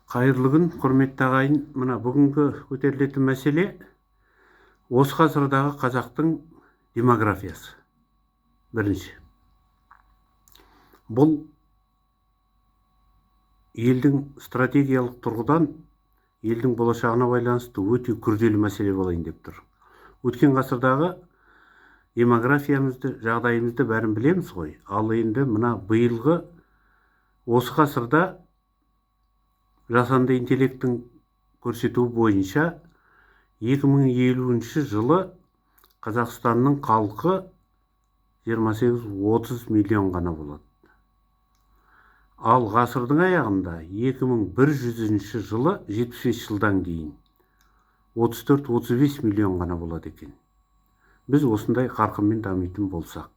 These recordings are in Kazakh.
Қайырлы күн, құрметті ағайын. Мына бүгінгі көтерілетін мәселе осы ғасырдағы қазақтың демографиясы. Бірінші. Бұл елдің стратегиялық тұрғыдан елдің болашағына байланысты өте күрделі мәселе болайын деп тұр. Өткен ғасырдағы демографиямызды, жағдайымызды бәрін білеміз ғой. Ал енді мына биылғы осы ғасырда жасанды интеллекттің көрсетуі бойынша 2050 жылы Қазақстанның халқы 28-30 миллион ғана болады. Ал ғасырдың аяғында 2100 жылы 75 жылдан кейін 34-35 миллион ғана болады екен. Біз осындай қарқынмен дамитын болсақ,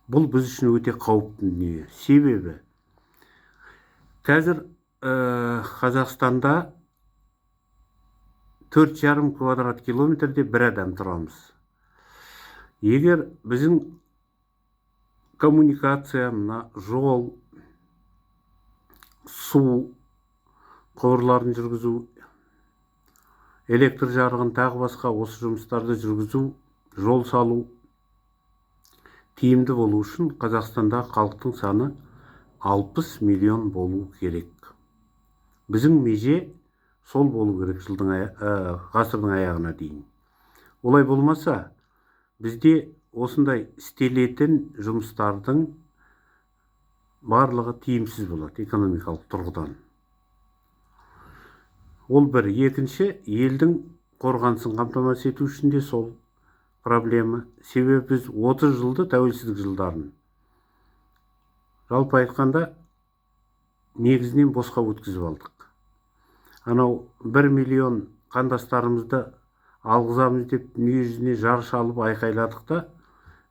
бұл біз үшін өте қауіпті дүние. Себебі қазір Қазақстанда 4,5 квадрат километрде бір адам тұрамыз. Егер біздің коммуникация, жол, су құбырларын жүргізу, электр жарығын тағы басқа осы жұмыстарды жүргізу, жол салу тиімді болу үшін Қазақстанда халықтың саны 60 миллион болу керек. Біздің меже сол болу керек ғасырдың аяғына дейін. Олай болмаса, бізде осындай істелетін жұмыстардың барлығы тиімсіз болады экономикалық тұрғыдан. Ол бір. Екінші, елдің қорғанысын қамтамасыз ету үшін де сол проблема. Себебі біз 30 жылды тәуелсіздік жылдарын жалпы айтқанда негізінен босқа өткізіп алдық. Анау 1 миллион қандастарымызды алғызамыз деп дүние жүзіне жарыш алып айқайладық та,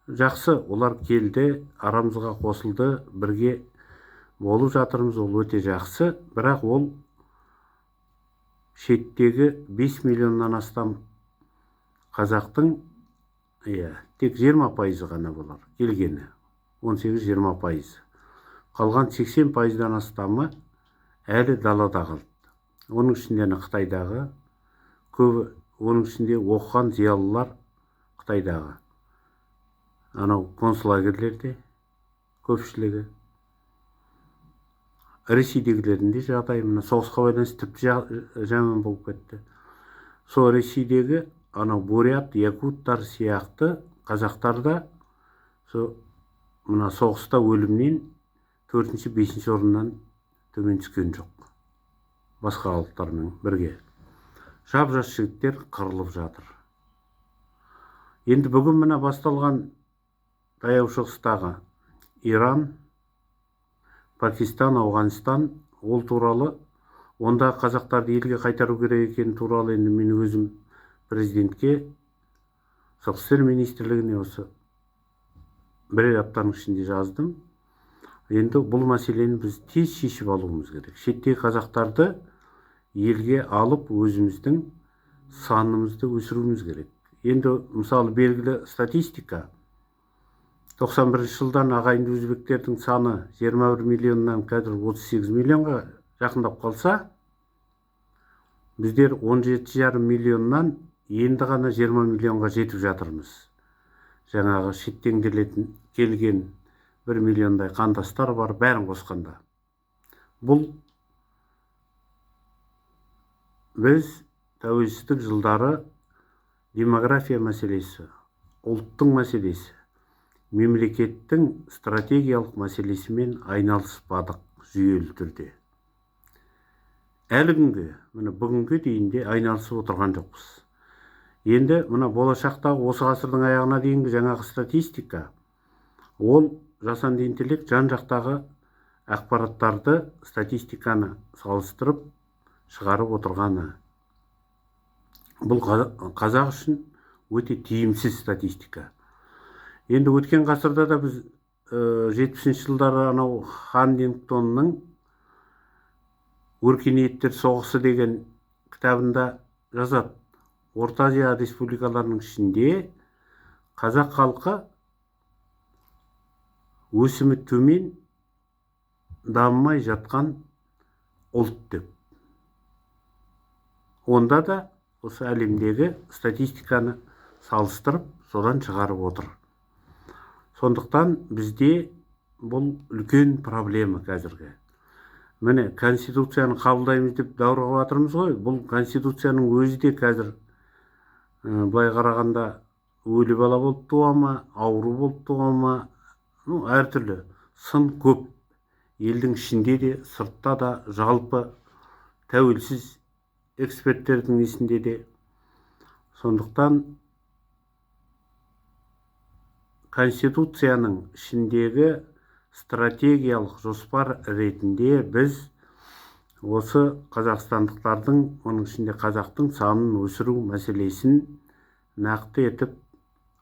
жақсы, олар келді, арамызға қосылды, бірге болып жатырмыз, ол өте жақсы. Бірақ ол шеттегі 5 миллионнан астам қазақтың тек 20% ғана болар келгені, 18-20%. Қалған 80%-дан астамы әлі далада қалды. Оның ішінде Қытайдағы, көбі, оның ішінде оқыған зиялылар Қытайдағы. Анау концлагерлерде көпшілігі. Ресейдегілердің де жағдайы мына соғысқа байланысты тіпті жаман болып кетті. Сол Ресейдегі анау бурят, якуттар сияқты қазақтар да мына соғыста өлімнен 4-5 орыннан төмен түскен жоқ. Басқа халықтармен бірге. Жап-жас жігіттер қырылып жатыр. Енді бүгін мына басталған таяу шығыстағы Иран, Пакистан, Ауғанстан, ол туралы, онда қазақтарды елге қайтару керек екені туралы енді мен өзім президентке, сыртқы істер министрлігіне осы бірер аптаның ішінде жаздым. Енді бұл мәселені біз тез шешіп алуымыз керек. Шеттегі қазақтарды елге алып өзіміздің санымызды өсіруіміз керек. Енді мысалы белгілі статистика, 91 жылдан ағайынды өзбектердің саны 21 миллионнан қазір 38 миллионға жақындап қалса, біздер 17,5 миллионнан енді ғана 20 миллионға жетіп жатырмыз. Жаңағы шеттен келген 1 миллиондай қандастар бар, бәрін қосқанда. Бұл біз тәуелсіздік жылдары демография мәселесі, ұлттың мәселесі, мемлекеттің стратегиялық мәселесімен айналыспадық жүйелі түрде. Әлі күнге, бүгінге дейінде айналысып отырған жоқпыз. Енді болашақтағы осы ғасырдың аяғына дейінгі жаңағы статистика, ол жасанды интеллект жан-жақтағы ақпараттарды, статистиканы салыстырып шығарып отырғаны. Бұл қазақ үшін өте тиімсіз статистика. Енді өткен ғасырда да біз 70 жылдары анау Хантингтонның «Өркениеттер соғысы» деген кітабында жазады. Орта Азия республикаларының ішінде қазақ халқы өсімі төмен, дамымай жатқан ұлт деп. Онда да осы әлемдегі статистиканы салыстырып, содан шығарып отыр. Сондықтан бізде бұл үлкен проблема қазіргі. Міне, Конституцияны қабылдаймыз деп даурығып жатырмыз ғой. Бұл Конституцияның өзі де қазір былай қарағанда өлі бала болып туа ма, ауру болып туа ма, әртүрлі сын көп. Елдің ішінде де, сыртта да, жалпы тәуелсіз эксперттердің несінде де. Сондықтан Конституцияның ішіндегі стратегиялық жоспар ретінде біз осы қазақстандықтардың, оның ішінде қазақтың санын өсіру мәселесін нақты етіп,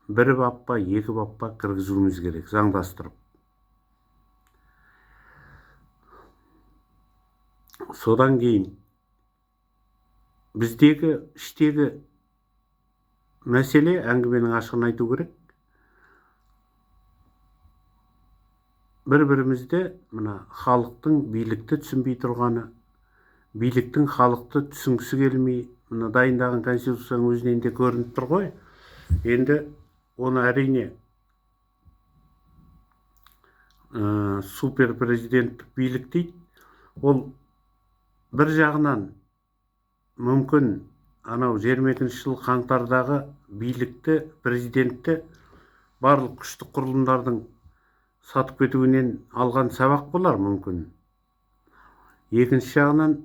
бір бапқа, екі бапқа кіргізуіміз керек, заңдастырып. Содан кейін біздегі іштегі мәселе, әңгіменің ашығын айту керек, бір-бірімізді мына халықтың билікті түсінбей тұрғаны, биліктің халықты түсінгісі келмей, мына дайындаған Конституцияның өзінен де көрініп тұр ғой. Енді оны әрине супер президенттік билік дейді. Ол бір жағынан мүмкін анау 22 жыл қаңтардағы билікті, президентті барлық күштік құрылымдардың сатып кетуінен алған сабақ болар мүмкін. Екінші жағынан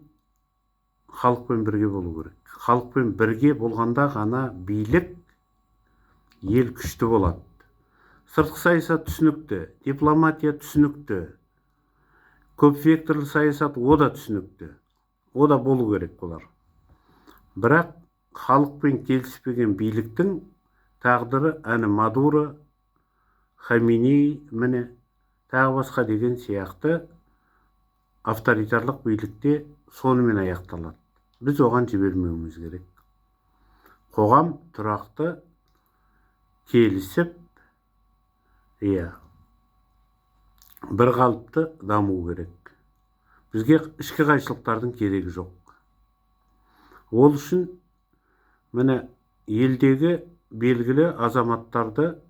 халықпен бірге болу керек. Халықпен бірге болғанда ғана билік, ел күшті болады. Сыртқы саясат түсінікті, дипломатия түсінікті, көп векторлы саясат о да түсінікті. О да болу керек болар. Бірақ халықпен келіспеген биліктің тағдыры әні Мадуро, Хаминей, міне тағы басқа деген сияқты авторитарлық билікте сонымен аяқталады. Біз оған жібермеуіміз керек. Қоғам тұрақты келісіп, бір қалыпты даму керек. Бізге ішкі қайшылықтардың керегі жоқ. Ол үшін міне елдегі белгілі азаматтарды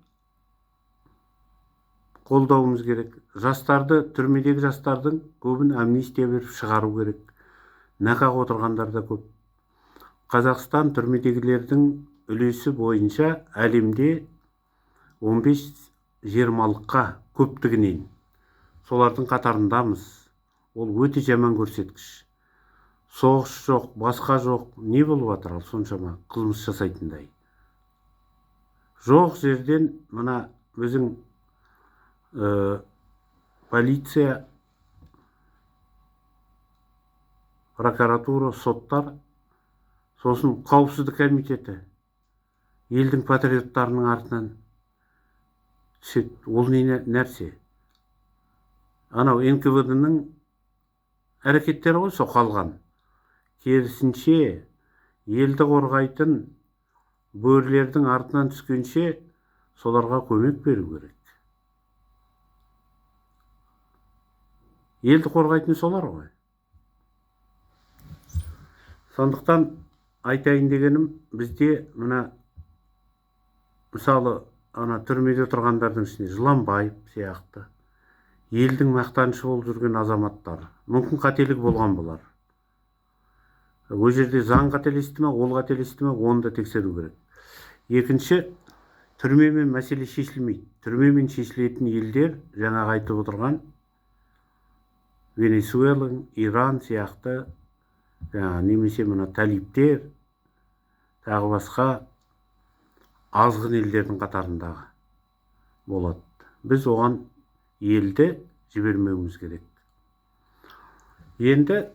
қолдауымыз керек. Жастарды, түрмедегі жастардың көбін амнистия беріп шығару керек. Нақақ отырғандар да көп. Қазақстан түрмедегілердің үлесі бойынша әлемде 15-20-лыққа көптігінен. Солардың қатарындамыз. Ол өте жаман көрсеткіш. Соғыс жоқ, басқа жоқ. Не болып жатыр ал соншама қылмыс жасайтындай? Жоқ жерден мына біздің полиция, прокуратура, соттар, сосын қауіпсіздік комитеті елдің патриоттарының артынан түседі. Ол не нәрсе? Анау НКВД-ның әрекеттері ғой соқалған. Керісінше елді қорғайтын бөрілердің артынан түскенше соларға көмек беру керек. Елді қорғайтын солар ғой. Сондықтан айтайын дегенім, бізде мына мысалы ана түрмеде тұрғандардың ішінде Жыланбаев сияқты елдің мақтанышы болып жүрген азаматтар. Мүмкін қателік болған болар. Ол жерде заң қателесті ме, ол қателесті ме, оны да тексеру керек. Екінші, түрмемен мәселе шешілмейді. Түрмемен шешілетін елдер, жаңағы айтып отырған Венесуэла, Иран сияқты, немесе мына талиптер, тағы басқа азғын елдердің қатарындағы болады. Біз оған елді жібермеуіміз керек. Енді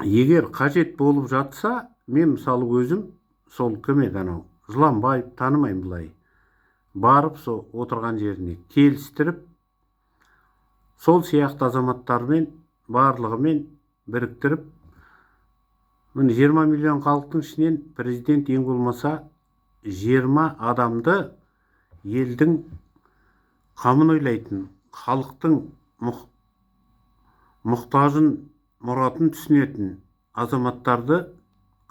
егер қажет болып жатса, мен мысалы өзім сол кім еді анау Жыланбаев, танымаймын бұлай, барып сол отырған жеріне келістіріп, сол сияқты азаматтармен барлығымен біріктіріп, 20 миллион халықтың ішінен президент ең болмаса 20 адамды елдің қамын ойлайтын, халықтың мұқтажын, мұратын түсінетін азаматтарды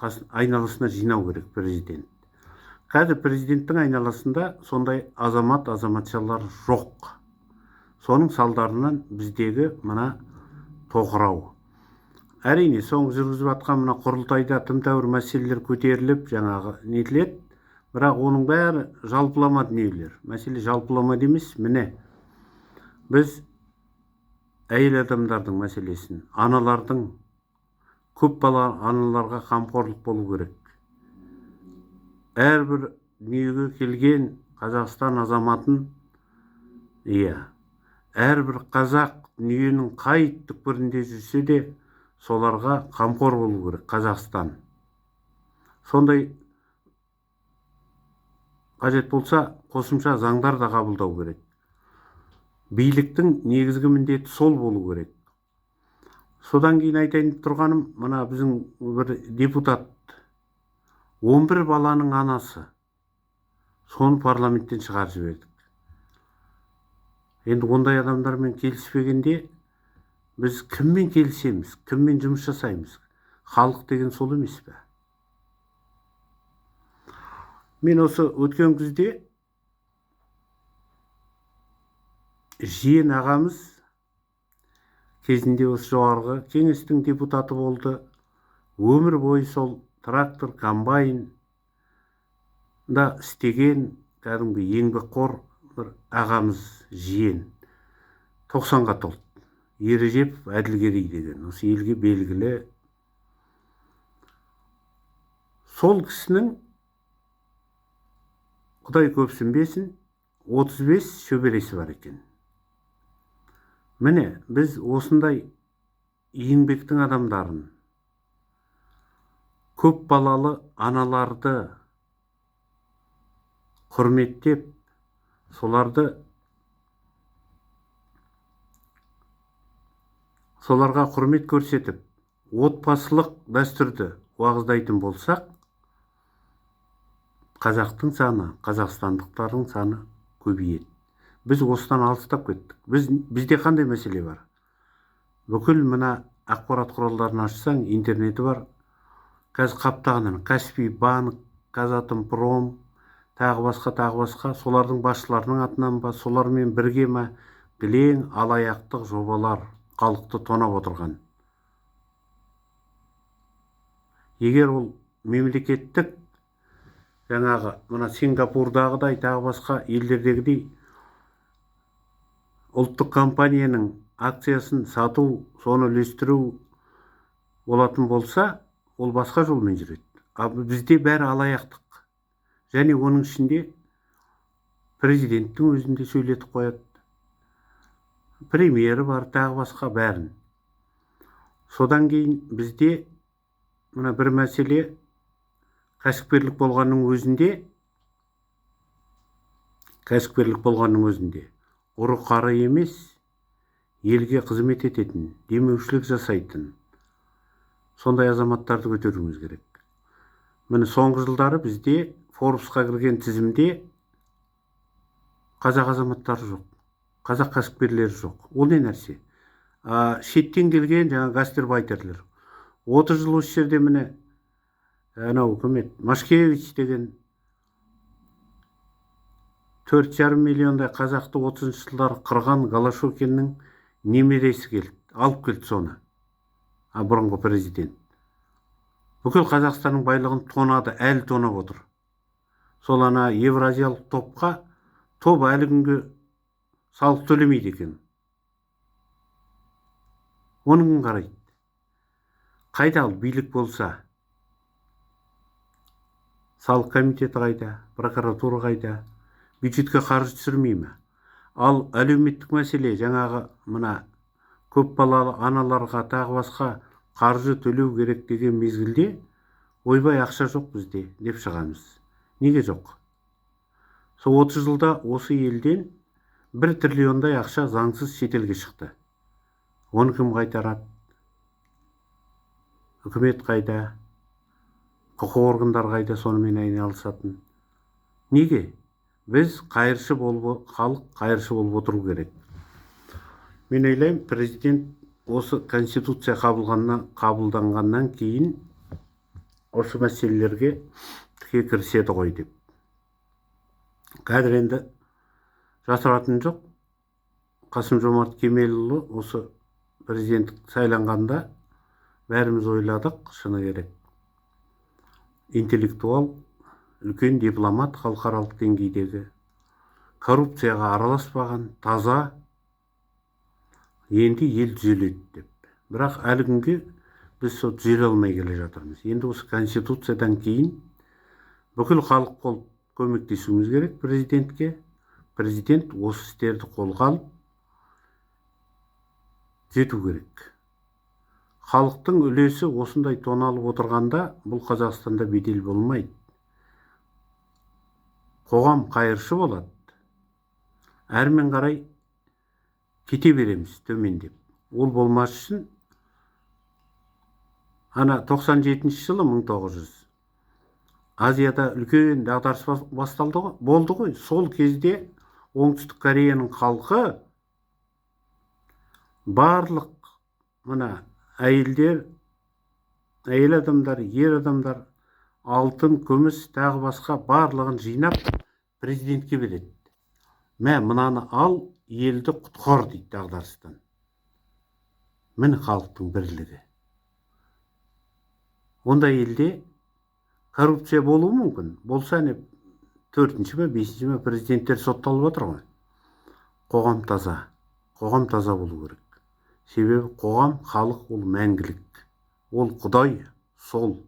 айналасына жинау керек президент. Қазір президенттің айналасында сондай азаматшалар жоқ. Соның салдарынан біздегі мына тоқырау. Әрине, соңғы жүргізіп жатқан мына құрылтайда тым-тәуір мәселелер көтеріліп, жаңағы нетіледі, бірақ оның бәрі жалпылама дүниелер. Мәселе жалпыламады емес, міне. Біз әйел адамдардың мәселесін, аналардың, көп бала аналарға қамқорлық болу керек. Әрбір дүниеге келген Қазақстан азаматын, әрбір қазақ дүниенің қай түкпірінде жүрсе де, соларға қамқор болу керек Қазақстан. Сондай қажет болса, қосымша заңдар да қабылдау керек. Биліктің негізгі міндеті сол болу керек. Содан кейін айтайын тұрғаным, мына біздің бір депутат, 11 баланың анасы, соны парламенттен шығарып жібердік. Енді ондай адамдармен келіспегенде, біз кіммен келісеміз, кіммен жұмыс жасаймыз? Халық деген сол емес пе? Мен осы өткен күзде жиен ағамыз кезінде осы жоғарғы кеңестің депутаты болды. Өмір бойы сол трактор, комбайн да істеген кәдімгі еңбекқор бір ағамыз жиен. 90-ға толды. Ережепов Әділгерей деген, осы елге белгілі. Сол кісінің, Құдай көпсінбесін, 35 шөбересі бар екен. Міне, біз осындай еңбектің адамдарын, көп балалы аналарды құрметтеп, соларға құрмет көрсетіп, отбасылық дәстүрді уағыздайтын болсақ, қазақтың саны, қазақстандықтардың саны көбейеді. Біз осыдан алыстап кеттік. Бізде қандай мәселе бар? Бүкіл мына ақпарат құралдарын ашсаң, интернеті бар. Қазір қаптағынан Каспий банк, Казатомпром, тағы басқа, солардың басшыларының атынан ба, солармен бірге ме, кілең алаяқтық жобалар халықты тонап отырған. Егер ол мемлекеттік, жаңағы мына Сингапурдағыдай, тағы басқа елдердегідей ұлттық компанияның акциясын сату, соны үлестіру болатын болса, ол басқа жолмен жүреді. Бізде бәрі алаяқтық. Және оның ішінде президенттің өзінде сөйлетіп қояды. Премьері бар, тағы басқа бәрін. Содан кейін бізде мына бір мәселе, кәсіпкерлік болғанның өзінде, ұры қары емес, елге қызмет ететін, демеушілік жасайтын, сондай азаматтарды көтеруіміз керек. Міне соңғы жылдары бізде Форбсқа кірген тізімде қазақ азаматтары жоқ, қазақ кәсіпкерлері жоқ. Ол не нәрсе? Шеттен келген жаңа гастарбайтерлер. 30 жыл осы жерде міне анау үкімет Машкевич деген 4,5 миллиондай қазақты 30 жылдары қырған Голошокиннің немересі келді, алып келді соны. Бұрынғы президент. Бүкіл Қазақстанның байлығын тонады, әлі тонап отыр. Сол ана Евразиялық топ әлі күнге салық төлемейді екен. Оның кім қарайды? Қайда ал билік болса? Салық комитеті қайда? Прокуратура қайда? Бюджетке қаржы түсірмей ме? Ал әлеуметтік мәселе, жаңағы мына көп балалы аналарға, тағы басқа қаржы төлеу керек деген мезгілде, ойбай ақша жоқ бізде деп шығамыз. Неге жоқ? Сол 30 жылда осы елден 1 триллиондай ақша заңсыз шетелге шықты. Оны кім қайтарады? Үкімет қайда? Құқық органдар қайда сонымен айналысатын? Неге? Біз халық қайыршы болып отыру керек. Мен ойлаймын, президент осы конституция қабылданғаннан кейін осы мәселелерге тіке кіріседі ғой деп. Қазір енді жасыратын жоқ, Қасым-Жомарт Кемелұлы осы президенттік сайланғанда бәріміз ойладық, шыны керек. Интеллектуал, үлкен дипломат, халықаралық деңгейдегі, коррупцияға араласпаған, таза, енді ел түзеледі деп. Бірақ әлі күнге біз сол түзеле алмай келе жатырмыз. Енді осы конституциядан кейін бүкіл халық болып көмектесуіміз керек президентке. Президент осы істерді қолға алып жету керек. Халықтың үлесі осындай тоналып отырғанда бұл Қазақстанда бедел болмайды. Қоғам қайыршы болады. Әрмен қарай кете береміз төмендеп. Ол болмас үшін ана 97 жылы 1900 Азияда үлкен дағдарыс болды ғой. Сол кезде Оңтүстік Кореяның халқы барлық мына әйел адамдар, ер адамдар алтын, күміс, тағы басқа барлығын жинап президентке береді. Мынаны ал, елді құтқар дейді дағдарыстан. Міне халықтың бірлігі. Ондай елде коррупция болуы мүмкін. Болса не 4-ші ме, 5-ші ме президенттер сотталып отыр ғой. Қоғам таза. Қоғам таза болу керек. Себебі қоғам, халық ол мәңгілік. Ол Құдай, сол.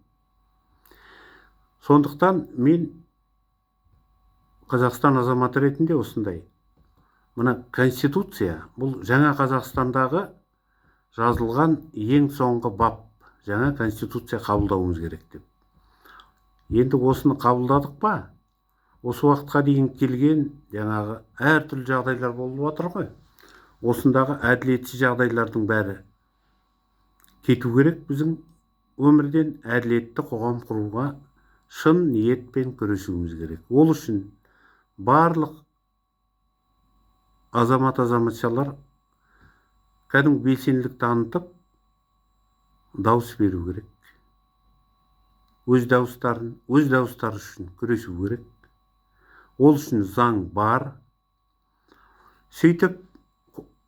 Сондықтан мен Қазақстан азаматы ретінде осындай. Мына конституция, бұл жаңа Қазақстандағы жазылған ең соңғы бап. Жаңа конституция қабылдауымыз керек деп. Енді осыны қабылдадық па? Осы уақытқа дейін келген жаңағы әртүрлі жағдайлар болып отыр ғой. Осындағы әділетсіз жағдайлардың бәрі кету керек біздің өмірден. Әділетті қоғам құруға шын ниетпен күресуіміз керек. Ол үшін барлық азамат-азаматшалар кәдімгі белсенділік танытып дауыс беру керек. Өз дауыстары үшін күресу керек. Ол үшін заң бар. Сөйтіп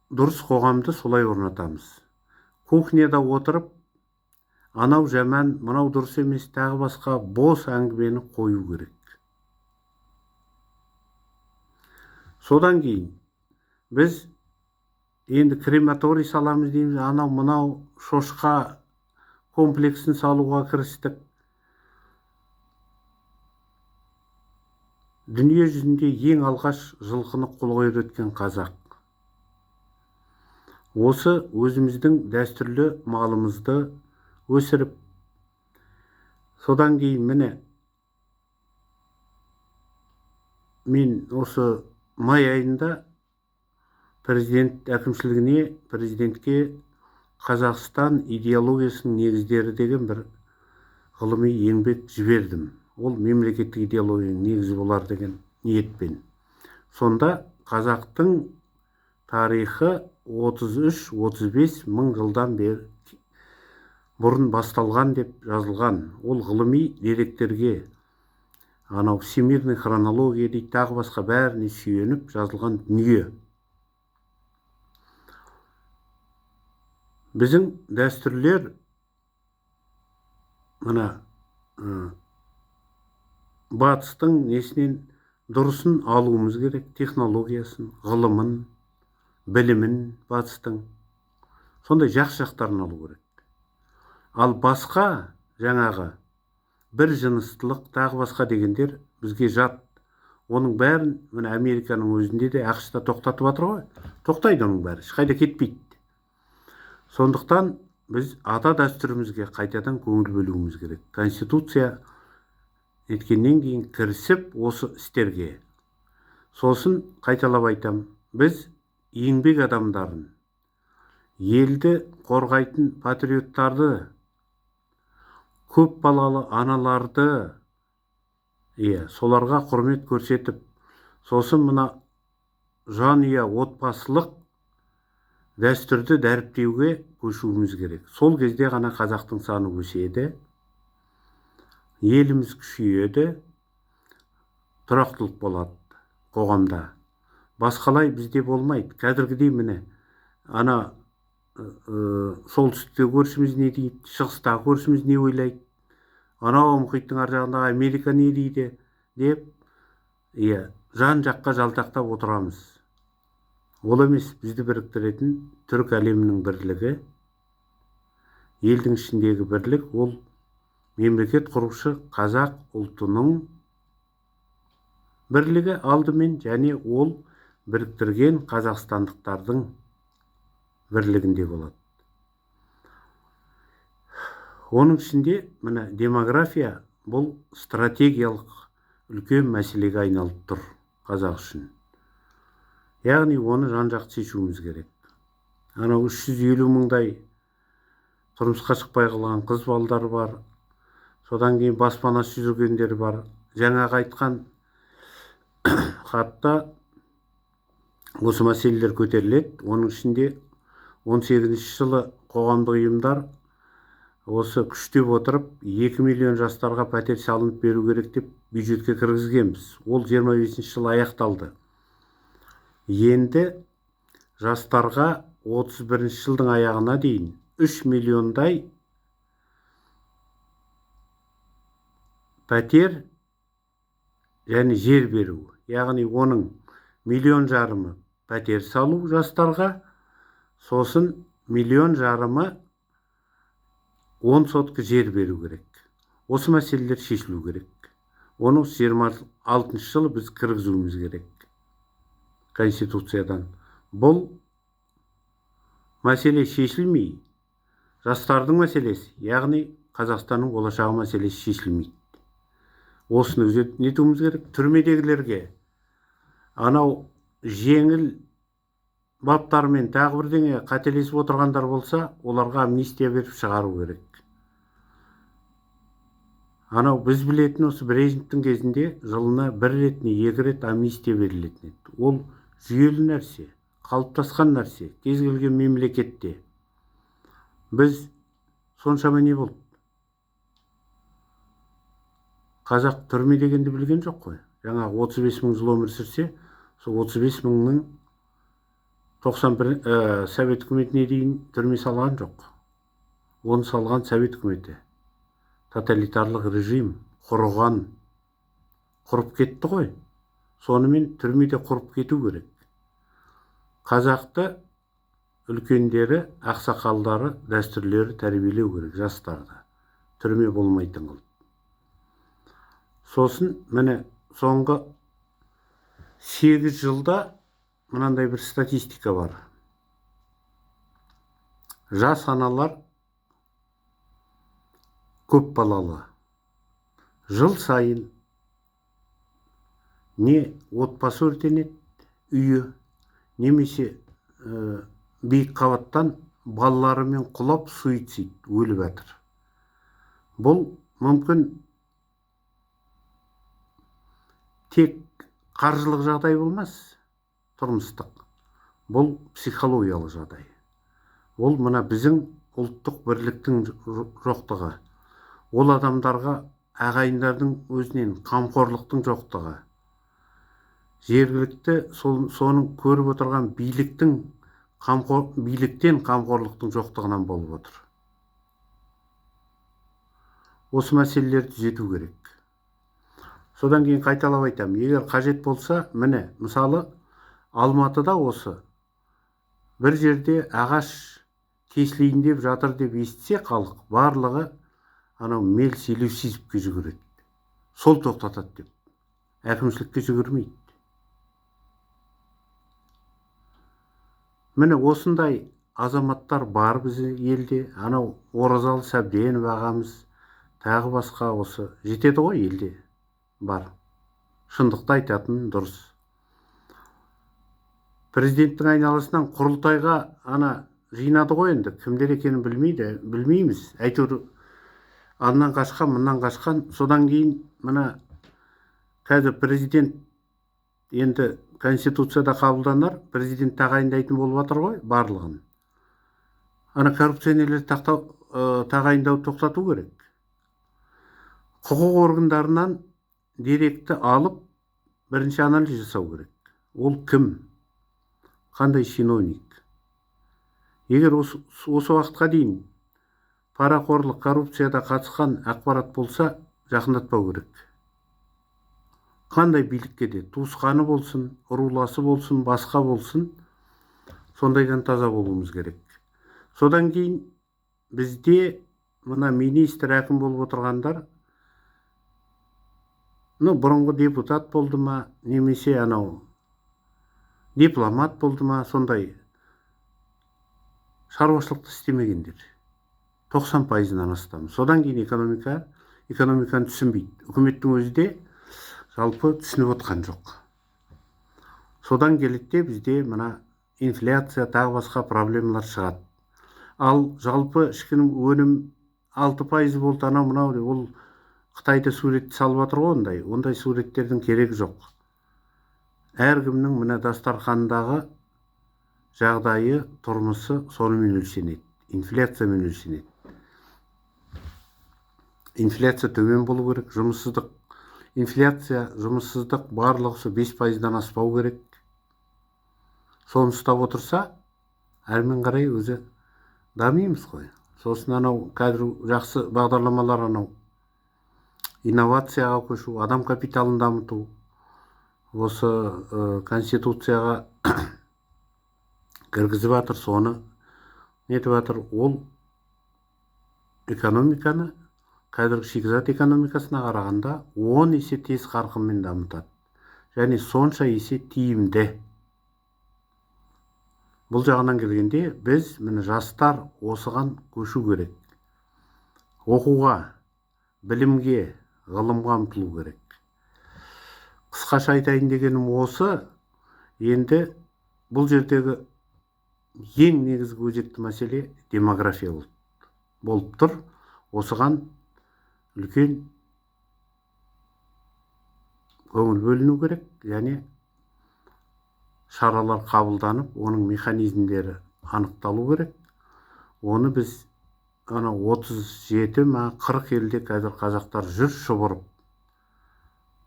дұрыс қоғамды солай орнатамыз. Кухняда отырып, анау жаман, мынау дұрыс емес, тағы басқа бос әңгімені қою керек. Содан кейін біз енді крематорий саламыз дейміз, анау мынау шошқа комплексін салуға кірістік. Дүние жүзінде ең алғаш жылқыны қолға үйреткен қазақ. Осы өзіміздің дәстүрлі малымызды өсіріп, содан кейін міне мен осы май айында президент әкімшілігіне, президентке Қазақстан идеологиясының негіздері деген бір ғылыми еңбек жібердім. Ол мемлекеттік идеологияның негізі болар деген ниетпен. Сонда қазақтың тарихы 33-35 мың жылдан бұрын басталған деп жазылған. Ол ғылыми деректерге, анау всемирный хронология дейді, тағы басқа бәріне сүйеніп жазылған дүние. Біздің дәстүрлер мына батыстың несінен дұрысын алуымыз керек, технологиясын, ғылымын, білімін батыстың. Сондай жақсы жақтарын алу керек. Ал басқа жаңағы бір жыныстылық, тағы басқа дегендер бізге жат. Оның бәрін міне Американың өзінде де, ақш-та тоқтатып жатыр ғой. Тоқтайды оның бәрі, ешқайда кетпейді. Сондықтан біз ата дәстүрімізге қайтадан көңіл бөлуіміз керек. Конституция еткеннен кейін кірісіп осы істерге. Сосын қайталап айтам, біз еңбек адамдарын, елді қорғайтын патриоттарды, көп балалы аналарды, соларға құрмет көрсетіп, сосын мына жанұя отбасылық дәстүрді дәріптеуге көшуіміз керек. Сол кезде ғана қазақтың саны өседі. еліміз күшейеді, тұрақтылық болады қоғамда. Басқалай бізде болмайды. Қазіргідей міне ана солтүстікте көршіміз не дейді, шығыстағы көршіміз не ойлайды, анау мұхиттың ар жағындағы Америка не дейді деп, жан жаққа жалтақтап отырамыз. Ол емес, бізді біріктіретін түрік әлемінің бірлігі, елдің ішіндегі бірлік, ол мемлекет құрушы қазақ ұлтының бірлігі алдымен, және ол біріктірген қазақстандықтардың бірлігінде болады. Оның ішінде міне демография бұл стратегиялық үлкен мәселеге айналып тұр қазақ үшін. Яғни оны жан-жақты шешуіміз керек. Анау 350 мыңдай тұрмысқа шықпай қалған қыз балдар бар. Содан кейін баспанасыз жүргендер бар. Жаңағы айтқан хатта осы мәселелер көтеріледі. Оның ішінде 18 жылы қоғамдық ұйымдар осы күштеп отырып 2 миллион жастарға пәтер салынып беру керек деп бюджетке кіргізгенбіз. Ол 25 жылы аяқталды. Енді жастарға 31 жылдың аяғына дейін 3 миллиондай пәтер және жер беру. Яғни оның 1,5 миллион пәтер салу жастарға, сосын 1,5 миллион 10 сотка жер беру керек. Осы мәселелер шешілу керек. Оны 26 жылы біз кіргізуіміз керек Конституциядан. Бұл мәселе шешілмей, жастардың мәселесі, яғни Қазақстанның болашағы мәселесі шешілмейді. Осыны нетуіміз керек. Түрмедегілерге анау жеңіл баптармен тағы бірдеңе қателесіп отырғандар болса, оларға амнистия беріп шығару керек. Анау біз білетін осы Брежневтің кезінде жылына 1 рет не 2 рет амнистия берілетін еді. Ол жүйелі нәрсе, қалыптасқан нәрсе, кез келген мемлекетте. Біз соншама не болды? Қазақ түрме дегенді білген жоқ қой. Жаңағы 35 мың жыл өмір сүрсе, сол 35 мыңның 91 Совет үкіметіне дейін түрме салған жоқ. Оны салған Совет үкіметі. Тоталитарлық режим құрып кетті ғой. Сонымен түрмеде құрып кету керек. Қазақты үлкендері, ақсақалдары, дәстүрлері тәрбиелеу керек жастарды. Түрме болмайтын қылып. Сосын міне соңғы 8 жылда мынандай бір статистика бар. Жас аналар көп балалы. Жыл сайын не отбасы өртенеді, үйі, немесе биік қабаттан балаларымен құлап суицид өліп жатыр. Бұл мүмкін тек қаржылық жағдай болмас, тұрмыстық. Бұл психологиялық жағдай. Ол мына біздің ұлттық бірліктің жоқтығы. Ол адамдарға ағайындардың өзінен қамқорлықтың жоқтығы. Жергілікті соның көріп отырған биліктен қамқорлықтың жоқтығынан болып отыр. Осы мәселелерді түзету керек. Содан кейін қайталап айтамын, егер қажет болса, міне, мысалы, Алматыда осы бір жерде ағаш кесілейін деп жатыр деп естісе халық, барлығы анау Мелс-Елеусизовке жүгіреді. Сол тоқтатады деп. Әкімшілікке жүгірмейді. Міне осындай азаматтар бар біздің елде. Анау Оразалы Сәбденов ағамыз, тағы басқа осы жетеді ғой елде бар. Шындықты айтатын дұрыс. Президенттің айналасынан құрылтайға жинады ғой енді. Кімдер екенін білмейміз. Әйтеуір аннан қашқан, мыннан қашқан. Содан кейін мына қазір президент енді Конституцияда қабылданар, президент тағайындайтын болып жатыр ғой барлығын. Коррупционерлерді тағайындау тоқтату керек. құқық органдарынан деректі алып бірінші анализ жасау керек. Ол кім? Қандай чиновник? Егер осы уақытқа дейін парақорлық, коррупцияда қатысқан ақпарат болса, жақындатпау керек. Қандай билікке де, туысқаны болсын, руласы болсын, басқа болсын, сондайдан таза болуымыз керек. Содан кейін бізде мына министр, әкім болып отырғандар, бұрынғы депутат болды ма, немесе дипломат болды ма, сондай шаруашылықты істемегендер. 90%-нан астам. Содан кейін экономиканы түсінбейді. Үкіметтің өзі де жалпы түсініп отқан жоқ. Содан келеді бізде мына инфляция, тағы басқа проблемалар шығады. Ал жалпы ішкі өнім 6% болды, мынау, ол Қытайда суретті салып жатыр ғой, ондай суреттердің керегі жоқ. Әркімнің мына дастархандағы жағдайы, тұрмысы сонымен өлшенеді. Инфляциямен өлшенеді. Инфляция төмен болу керек, жұмыссыздық барлығы 5%-дан аспау керек. Соны ұстап отырса, әрмен қарай өзі дамимыз ғой. Сосын қазір жақсы бағдарламалар, инновацияға көшу, адам капиталын дамыту, осы конституцияға кіргізіп жатыр, соны нетіп жатыр. Ол экономиканы қазіргі шикізат экономикасына қарағанда 10 есе тез қарқынмен дамытады. Және сонша есе тиімді. Бұл жағынан келгенде біз жастар осыған көшу керек. Оқуға, білімге, ғылымға ұмтылу керек. Қысқаша айтайын дегенім осы. Енді бұл жердегі ең негізгі өзекті мәселе демография болып тұр. Осыған үлкен көңіл бөліну керек, және шаралар қабылданып, оның механизмдері анықталу керек. Оны біз 37-40 елде қазір қазақтар жүр шұбырып.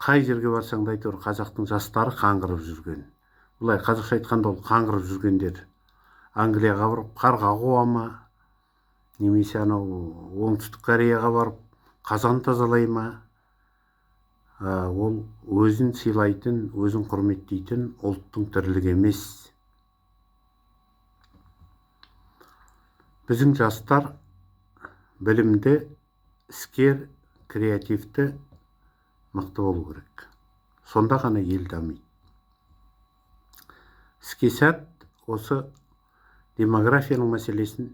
Қай жерге барсаң да әйтеуір қазақтың жастары қаңғырып жүрген. Бұлай қазақша айтқанда ол қаңғырып жүргендер. Англияға барып қарға қуа ма, немесе оңтүстік Кореяға барып қазан тазалай ма, ол өзін сыйлайтын, өзін құрметтейтін ұлттың тірлігі емес. Біздің жастар білімді, іскер, креативті, мықты болу керек. Сонда ғана ел дамиды. Іске сәт осы демографияның мәселесін,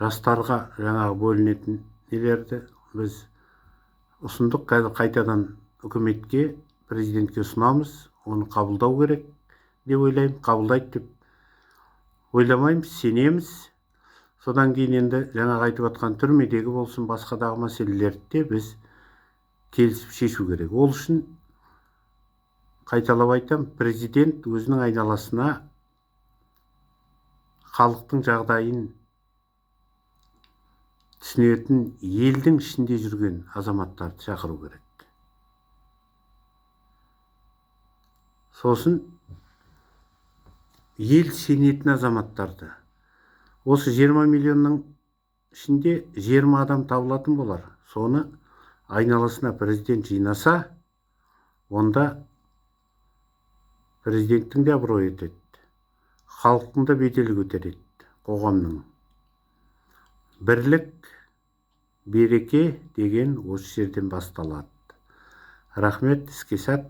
жастарға жаңағы бөлінетін нелерді біз ұсындық. Қазір қайтадан үкіметке, президентке ұсынамыз. Оны қабылдау керек деп ойлаймын. Қабылдайды деп ойламаймыз, сенеміз. Содан кейін енді жаңағы айтып жатқан түрмедегі болсын, басқадағы мәселелерді біз келісіп шешу керек. Ол үшін қайталап айтам, президент өзінің айналасына халықтың жағдайын түсінетін, елдің ішінде жүрген азаматтарды шақыру керек. Сосын ел сенетін азаматтарды, осы 20 миллионның ішінде 20 адам табылатын болар. Соны айналасына президент жинаса, онда президенттің де абыройы етеді, халықтың да беделі көтереді, қоғамның. Бірлік, береке деген осы жерден басталады. Рахмет, іске сәт.